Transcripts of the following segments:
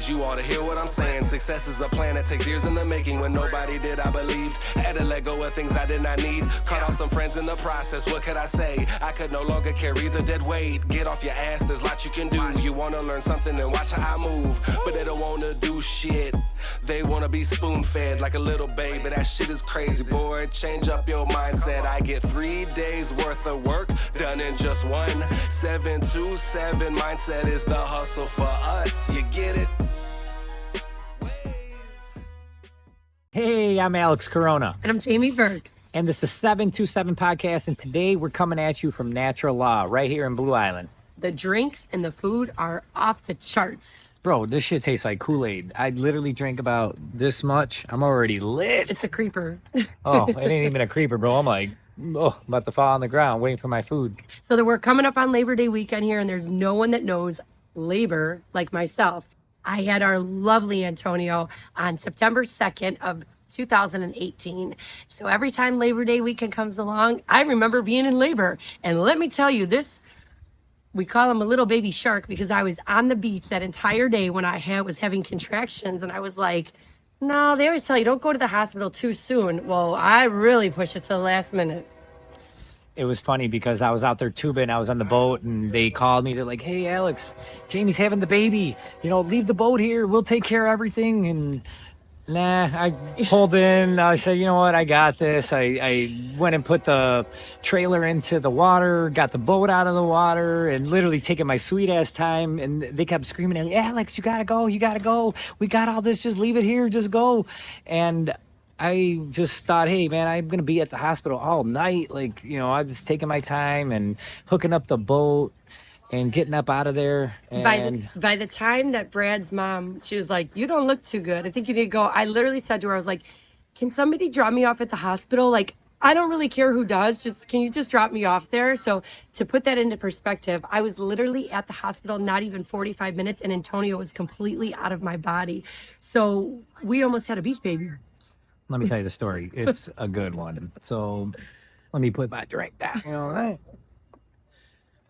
stage. You ought to hear what I'm saying. Success is a plan that takes years in the making. When nobody did, I believed. Had to let go of things I did not need. Cut off some friends in the process. What could I say? I could no longer carry the dead weight. Get off your ass, there's lots you can do. You wanna learn something and watch how I move, but they don't wanna do shit. They wanna be spoon-fed like a little baby. That shit is crazy, boy. Change up your mindset. I get 3 days worth of work done in just one. 727 mindset is the hustle for us. You get it? Hey, I'm Alex Corona. And I'm Jamie Burks. And this is 727 Podcast, and today we're coming at you from Natural Law right here in Blue Island. The drinks and the food are off the charts. Bro, this shit tastes like Kool-Aid. I literally drink about this much. I'm already lit. It's a creeper. Oh, it ain't even a creeper, bro. I'm like, oh, I'm about to fall on the ground waiting for my food. So we're coming up on Labor Day weekend here, and there's no one that knows labor like myself. I had our lovely Antonio on September 2nd of 2018. So every time Labor Day weekend comes along, I remember being in labor. And let me tell you, we call him a little baby shark because I was on the beach that entire day when I was having contractions, and I was like, no, they always tell you don't go to the hospital too soon. Well, I really pushed it to the last minute. It was funny because I was out there tubing, I was on the boat, and they called me. They're like, hey, Alex, Jamie's having the baby. Leave the boat here. We'll take care of everything. And nah, I pulled in. I said, you know what? I got this. I went and put the trailer into the water, got the boat out of the water, and literally taking my sweet ass time. And they kept screaming at me, Alex, you gotta go. You gotta go. We got all this. Just leave it here. Just go. And I just thought, hey, man, I'm going to be at the hospital all night. I was taking my time and hooking up the boat and getting up out of there. And by the time that Brad's mom, she was like, you don't look too good. I think you need to go. I literally said to her, I was like, can somebody drop me off at the hospital? Like, I don't really care who does. Can you just drop me off there? So to put that into perspective, I was literally at the hospital not even 45 minutes, and Antonio was completely out of my body. So we almost had a beach baby. Let me tell you the story. It's a good one. So let me put my drink down.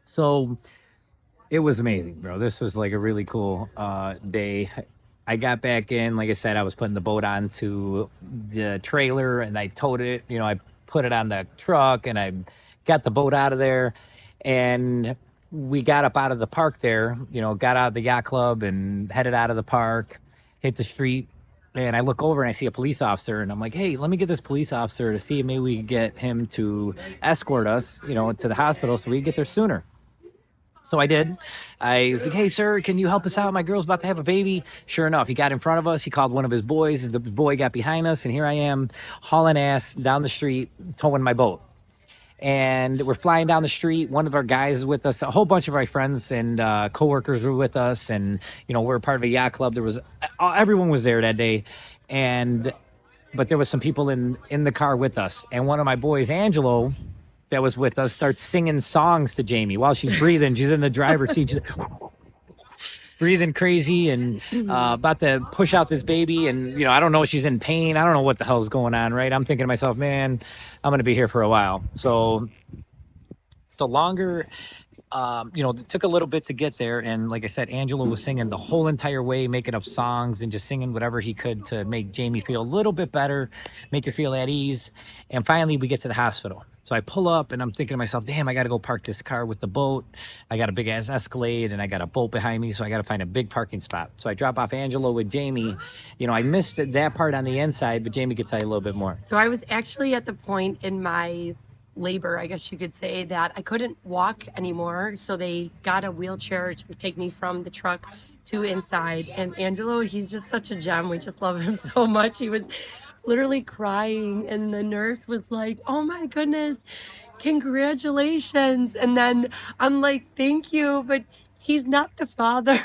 So it was amazing, bro. This was like a really cool day. I got back in. Like I said, I was putting the boat onto the trailer, and I towed it. I put it on the truck, and I got the boat out of there. And we got up out of the park there, got out of the yacht club and headed out of the park, hit the street. And I look over and I see a police officer, and I'm like, hey, let me get this police officer to see if maybe we can get him to escort us, to the hospital so we can get there sooner. So I did. I was like, hey, sir, can you help us out? My girl's about to have a baby. Sure enough, he got in front of us. He called one of his boys. The boy got behind us, and here I am hauling ass down the street, towing my boat. And we're flying down the street. One of our guys is with us. A whole bunch of our friends and coworkers were with us. And, we're part of a yacht club. Everyone was there that day. But there was some people in the car with us. And one of my boys, Angelo, that was with us, starts singing songs to Jamie while she's breathing. She's in the driver's seat. She's breathing crazy and about to push out this baby. And, I don't know if she's in pain. I don't know what the hell's going on, right? I'm thinking to myself, man, I'm going to be here for a while. So the longer, it took a little bit to get there. And like I said, Angelo was singing the whole entire way, making up songs and just singing whatever he could to make Jamie feel a little bit better, make her feel at ease. And finally, we get to the hospital. So I pull up and I'm thinking to myself, damn, I got to go park this car with the boat. I got a big ass Escalade and I got a boat behind me. So I got to find a big parking spot. So I drop off Angelo with Jamie. I missed that part on the inside, but Jamie could tell you a little bit more. So I was actually at the point in my labor, I guess you could say, that I couldn't walk anymore. So they got a wheelchair to take me from the truck to inside. And Angelo, he's just such a gem. We just love him so much. He was literally crying, and the nurse was like, oh my goodness, congratulations. And then I'm like, thank you, but he's not the father.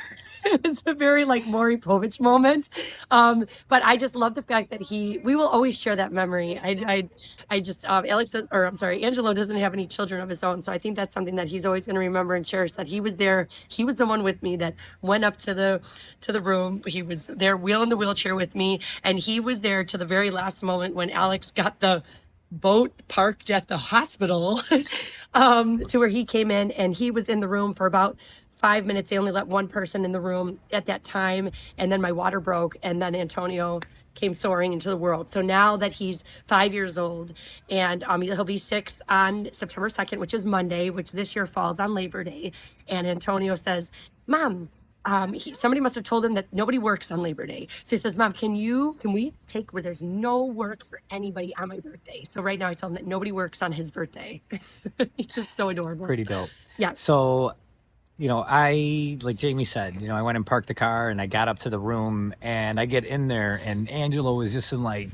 It was a very Maury Povich moment. But I just love the fact that we will always share that memory. Angelo doesn't have any children of his own. So I think that's something that he's always going to remember and cherish, that he was there. He was the one with me that went up to the room. He was there wheeling the wheelchair with me. And he was there to the very last moment when Alex got the boat parked at the hospital to where he came in, and he was in the room for about 5 minutes. They only let one person in the room at that time. And then my water broke. And then Antonio came soaring into the world. So now that he's 5 years old, and he'll be 6 on September 2nd, which is Monday, which this year falls on Labor Day. And Antonio says, Mom, somebody must have told him that nobody works on Labor Day. So he says, Mom, can we take where there's no work for anybody on my birthday? So right now I tell him that nobody works on his birthday. He's just so adorable. Pretty dope. Yeah. So, like Jamie said, I went and parked the car and I got up to the room and I get in there and Angelo was just in like,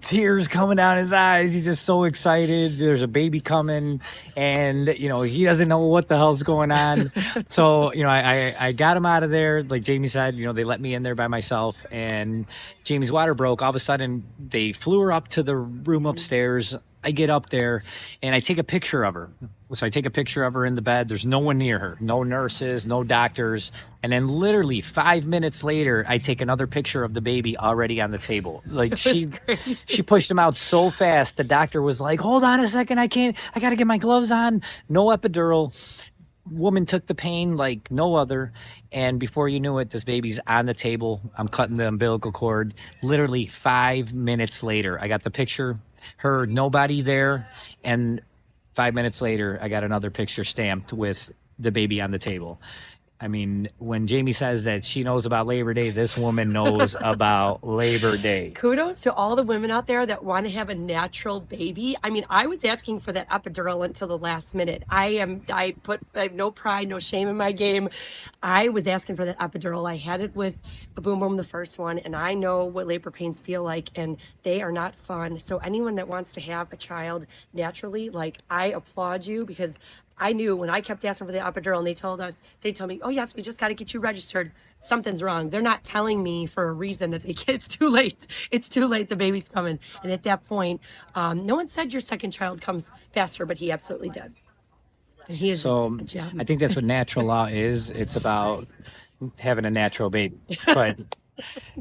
tears coming down his eyes. He's just so excited. There's a baby coming and, he doesn't know what the hell's going on. So, I got him out of there. Like Jamie said, they let me in there by myself and Jamie's water broke. All of a sudden they flew her up to the room upstairs. I get up there and I take a picture of her. So I take a picture of her in the bed. There's no one near her, no nurses, no doctors. And then literally 5 minutes later, I take another picture of the baby already on the table. Like she pushed him out so fast. The doctor was like, hold on a second. I got to get my gloves on. No epidural. Woman took the pain like no other. And before you knew it, this baby's on the table. I'm cutting the umbilical cord. Literally 5 minutes later, I got the picture, her, nobody there. And 5 minutes later, I got another picture stamped with the baby on the table. I mean, when Jamie says that she knows about Labor Day, this woman knows about Labor Day. Kudos to all the women out there that want to have a natural baby. I mean, I was asking for that epidural until the last minute. I have no pride, no shame in my game. I was asking for that epidural. I had it with a Boom Boom, the first one, and I know what labor pains feel like, and they are not fun. So anyone that wants to have a child naturally, like, I applaud you, because I knew when I kept asking for the epidural and they told me, oh yes, we just got to get you registered. Something's wrong. They're not telling me for a reason that it's too late. It's too late. The baby's coming. And at that point, no one said your second child comes faster, but he absolutely did. And he is so just a gem. I think that's what natural law is. It's about having a natural baby. But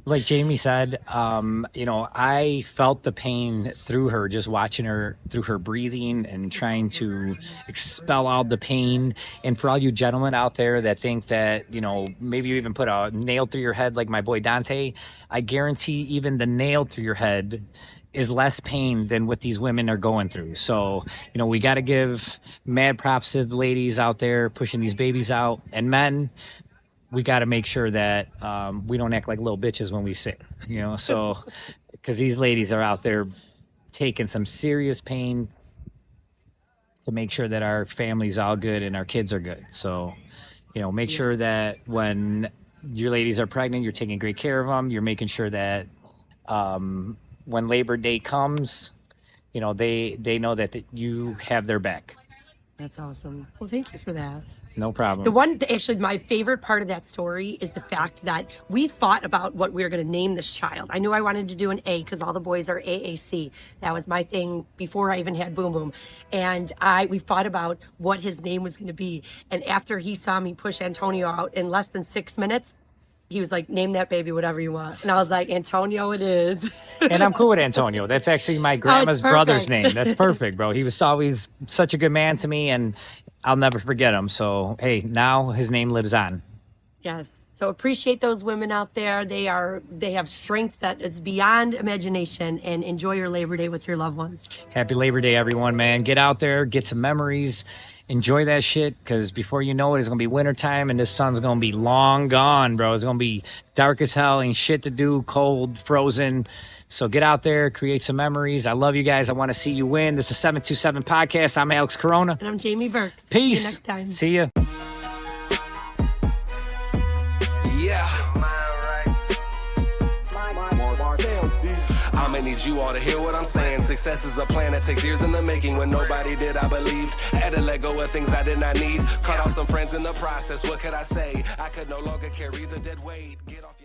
like Jamie said, I felt the pain through her, just watching her through her breathing and trying to expel all the pain. And for all you gentlemen out there that think that, maybe you even put a nail through your head like my boy Dante, I guarantee even the nail through your head is less pain than what these women are going through. So, we got to give mad props to the ladies out there pushing these babies out, and men, we got to make sure that we don't act like little bitches when we sit, so because these ladies are out there taking some serious pain to make sure that our family's all good and our kids are good. So, make sure that when your ladies are pregnant, you're taking great care of them. You're making sure that when Labor Day comes, they know that you have their back. That's awesome. Well, thank you for that. No problem. My favorite part of that story is the fact that we thought about what we were going to name this child. I knew I wanted to do an A because all the boys are AAC. That was my thing before I even had Boom Boom. And we thought about what his name was going to be. And after he saw me push Antonio out in less than 6 minutes, he was like, name that baby whatever you want. And I was like, Antonio it is. And I'm cool with Antonio. That's actually my grandma's brother's name. That's perfect, bro. He was always such a good man to me, and I'll never forget him. So, hey, now his name lives on. Yes. So appreciate those women out there. They have strength that is beyond imagination, and enjoy your Labor Day with your loved ones. Happy Labor Day, everyone, man. Get out there, get some memories. Enjoy that shit, because before you know it, it's going to be wintertime, and this sun's going to be long gone, bro. It's going to be dark as hell, ain't shit to do, cold, frozen. So get out there, create some memories. I love you guys. I want to see you win. This is 727 Podcast. I'm Alex Corona. And I'm Jamie Burks. Peace. See you next time. See ya. I'ma need you all to hear what I'm saying. Success is a plan that takes years in the making. When nobody did, I believe. Had to let go of things I did not need. Cut off some friends in the process. What could I say? I could no longer carry the dead weight. Get off.